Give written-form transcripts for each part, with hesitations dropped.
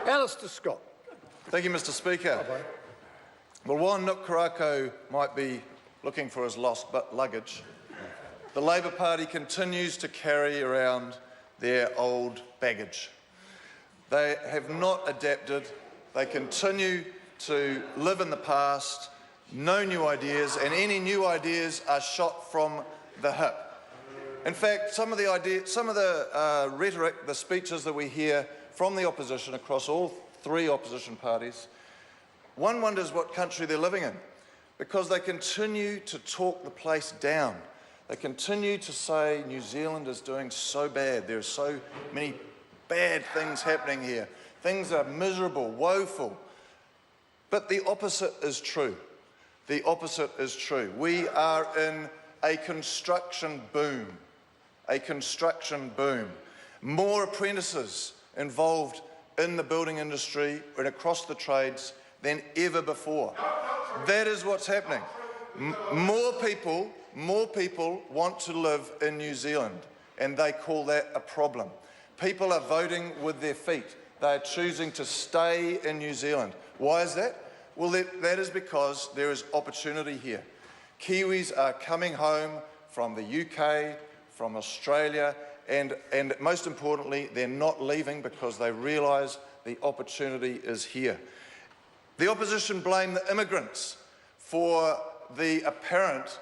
Alistair Scott. Thank you, Mr. Speaker. Well, while Nick Karako might be looking for his lost luggage, the Labor Party continues to carry around their old baggage. They have not adapted. They continue to live in the past, no new ideas, and any new ideas are shot from the hip. In fact, some of the rhetoric, the speeches that we hear from the opposition across all three opposition parties, one wonders what country they're living in, because they continue to talk the place down. They continue to say New Zealand is doing so bad. There are so many bad things happening here. Things are miserable, woeful. But the opposite is true. The opposite is true. We are in a construction boom. A construction boom. More apprentices involved in the building industry and across the trades than ever before. That is what's happening. More people want to live in New Zealand, and they call that a problem. People are voting with their feet. They are choosing to stay in New Zealand. Why is that? Well, that is because there is opportunity here. Kiwis are coming home from the UK, from Australia, and most importantly, they're not leaving because they realise the opportunity is here. The opposition blame the immigrants for the apparent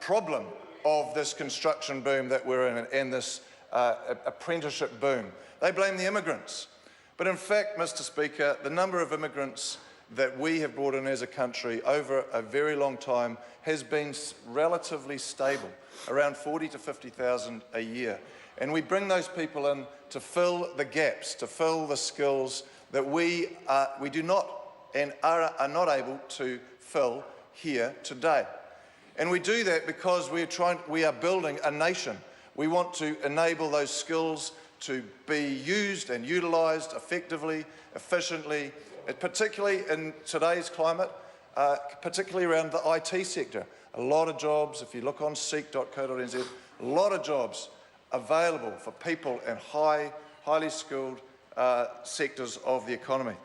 problem of this construction boom that we're in and this apprenticeship boom. They blame the immigrants. But in fact, Mr. Speaker, the number of immigrants that we have brought in as a country over a very long time has been relatively stable, around 40 to 50,000 a year. And we bring those people in to fill the gaps, to fill the skills that we do not and are not able to fill here today. And we do that because we are building a nation. We want to enable those skills to be used and utilised effectively, efficiently, particularly in today's climate, particularly around the IT sector. A lot of jobs, if you look on seek.co.nz, a lot of jobs available for people in highly skilled sectors of the economy.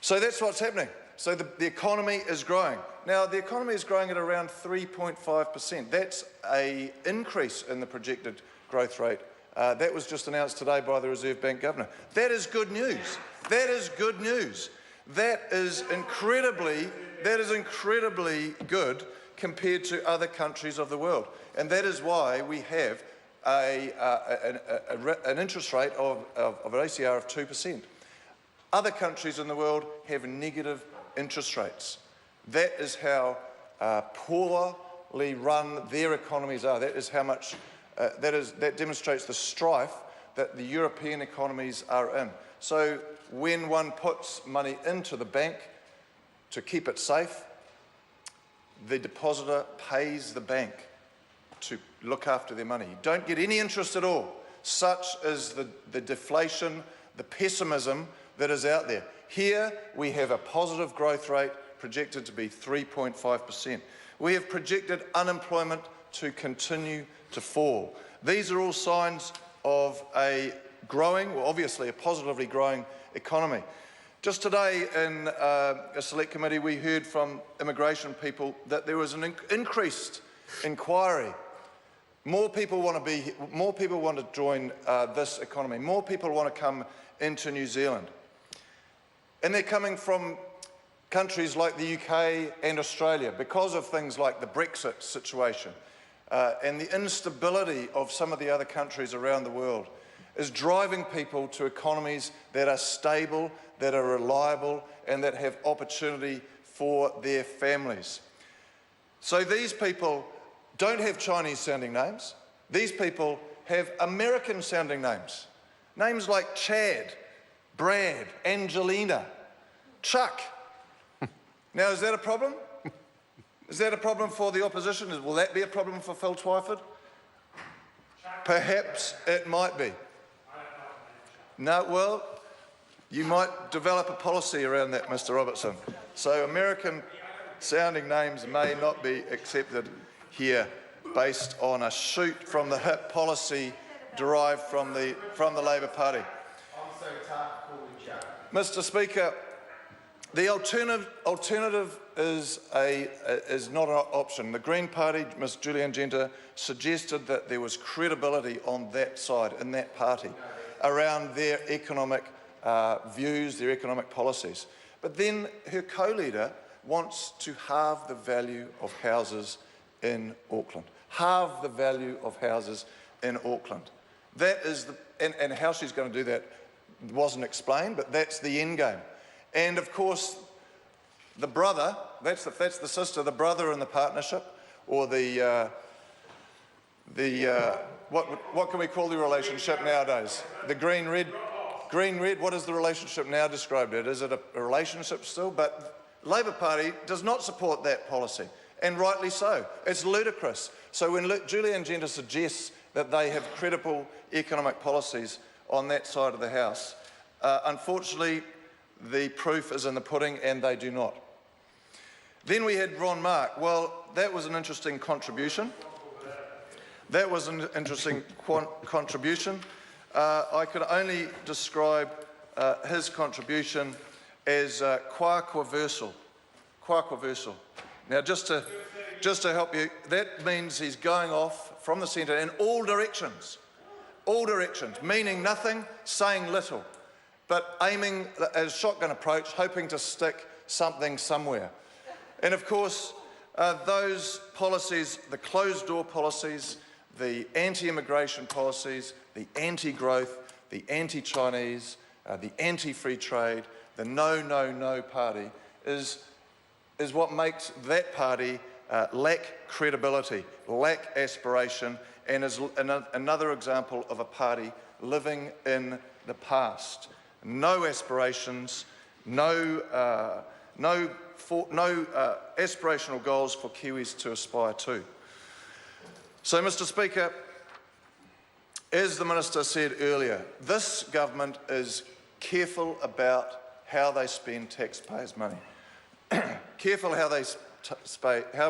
So that's what's happening. So the economy is growing. Now, the economy is growing at around 3.5%. That's an increase in the projected growth rate. That was just announced today by the Reserve Bank Governor. That is good news. That is good news. That is incredibly good compared to other countries of the world. And that is why we have an interest rate of an OCR of 2%. Other countries in the world have negative interest rates. That is how poorly run their economies are. That is how much, that demonstrates the strife that the European economies are in. So when one puts money into the bank to keep it safe, the depositor pays the bank to look after their money. You don't get any interest at all. Such is the deflation, the pessimism that is out there. Here we have a positive growth rate projected to be 3.5%. We have projected unemployment to continue to fall. These are all signs of a growing, well, obviously a positively growing economy. Just today in a select committee, we heard from immigration people that there was an increased inquiry. More people want to join this economy. More people want to come into New Zealand. And they're coming from countries like the UK and Australia because of things like the Brexit situation and the instability of some of the other countries around the world is driving people to economies that are stable, that are reliable, and that have opportunity for their families. So these people don't have Chinese-sounding names. These people have American-sounding names. Names like Chad, Brad, Angelina, Chuck. Now, is that a problem? Is that a problem for the opposition? Will that be a problem for Phil Twyford? Perhaps it might be. No, well, you might develop a policy around that, Mr. Robertson. So American-sounding names may not be accepted here based on a shoot-from-the-hip policy derived from the Labor Party. Mr. Speaker, the alternative is not an option. The Green Party, Ms. Julian Genter, suggested that there was credibility on that side, in that party, around their economic views, their economic policies. But then her co-leader wants to halve the value of houses in Auckland. Halve the value of houses in Auckland. That is and how she's going to do that wasn't explained, but that's the end game. And of course, the brother, that's the sister, the brother in the partnership, or what can we call the relationship nowadays? The green-red, what is the relationship now described as? Is it a relationship still? But Labour Party does not support that policy, and rightly so. It's ludicrous. So when Julian Genter suggests that they have credible economic policies on that side of the House, unfortunately, the proof is in the pudding, and they do not. Then we had Ron Mark. Well, that was an interesting contribution. That was an interesting contribution. I could only describe his contribution as qua-quaversal. Qua-quaversal. Now, just to help you, that means he's going off from the centre in all directions, meaning nothing, saying little, but aiming as shotgun approach, hoping to stick something somewhere. And of course, those policies, the closed-door policies, the anti-immigration policies, the anti-growth, the anti-Chinese, the anti-free trade, the no, no, no party is what makes that party lack credibility, lack aspiration, and is another example of a party living in the past. No aspirations, no aspirational goals for Kiwis to aspire to. So, Mr. Speaker, as the Minister said earlier, this government is careful about how they spend taxpayers' money. Careful how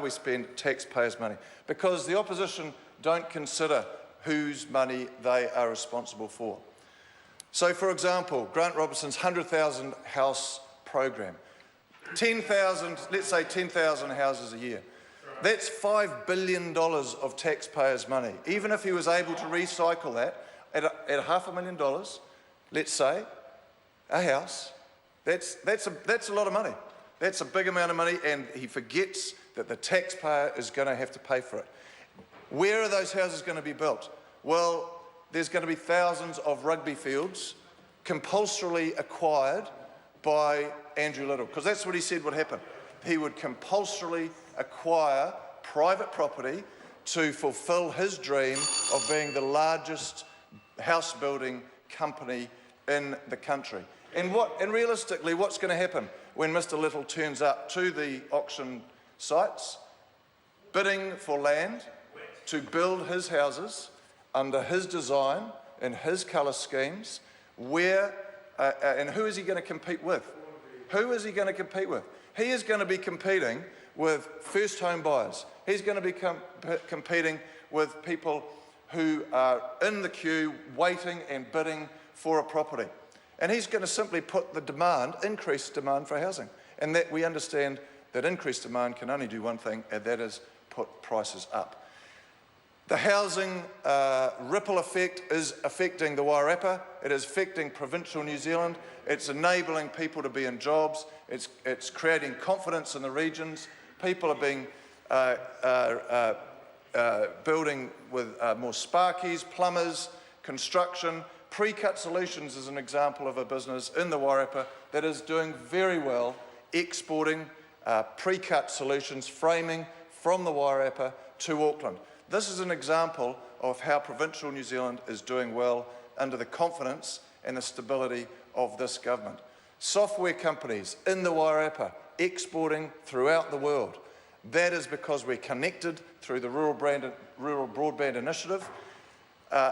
we spend taxpayers' money, because the opposition don't consider whose money they are responsible for. So, for example, Grant Robertson's 100,000 house program, 10,000, let's say 10,000 houses a year. That's $5 billion of taxpayers' money. Even if he was able to recycle that at $500,000, let's say, a house, that's a lot of money. That's a big amount of money, and he forgets that the taxpayer is going to have to pay for it. Where are those houses going to be built? Well, there's going to be thousands of rugby fields compulsorily acquired by Andrew Little, because that's what he said would happen. He would compulsorily acquire private property to fulfil his dream of being the largest house building company in the country. And realistically, what's going to happen when Mr. Little turns up to the auction sites, bidding for land to build his houses under his design and his colour schemes? And who is he going to compete with? Who is he going to compete with? He is going to be competing with first home buyers. He's going to be competing with people who are in the queue waiting and bidding for a property. And he's going to simply put the demand, increased demand for housing. And that we understand that increased demand can only do one thing, and that is put prices up. The housing ripple effect is affecting the Wairarapa. It is affecting provincial New Zealand. It's enabling people to be in jobs. It's creating confidence in the regions. People are being building with more sparkies, plumbers, construction. Pre-Cut Solutions is an example of a business in the Wairarapa that is doing very well, exporting pre-cut solutions, framing from the Wairarapa to Auckland. This is an example of how provincial New Zealand is doing well under the confidence and the stability of this government. Software companies in the Wairarapa exporting throughout the world. That is because we're connected through the Rural Broadband Initiative,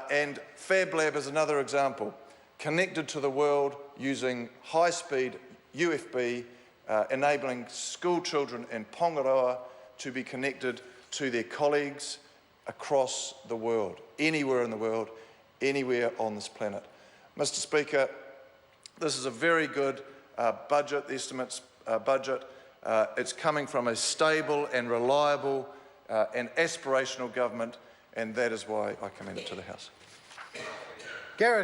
and Fab Lab is another example, connected to the world using high-speed UFB, enabling school children in Pongaroa to be connected to their colleagues across the world, anywhere in the world, anywhere on this planet. Mr. Speaker, This is a very good budget, the estimates budget. It's coming from a stable and reliable and aspirational government, and that is why I commend it to the House. Gareth.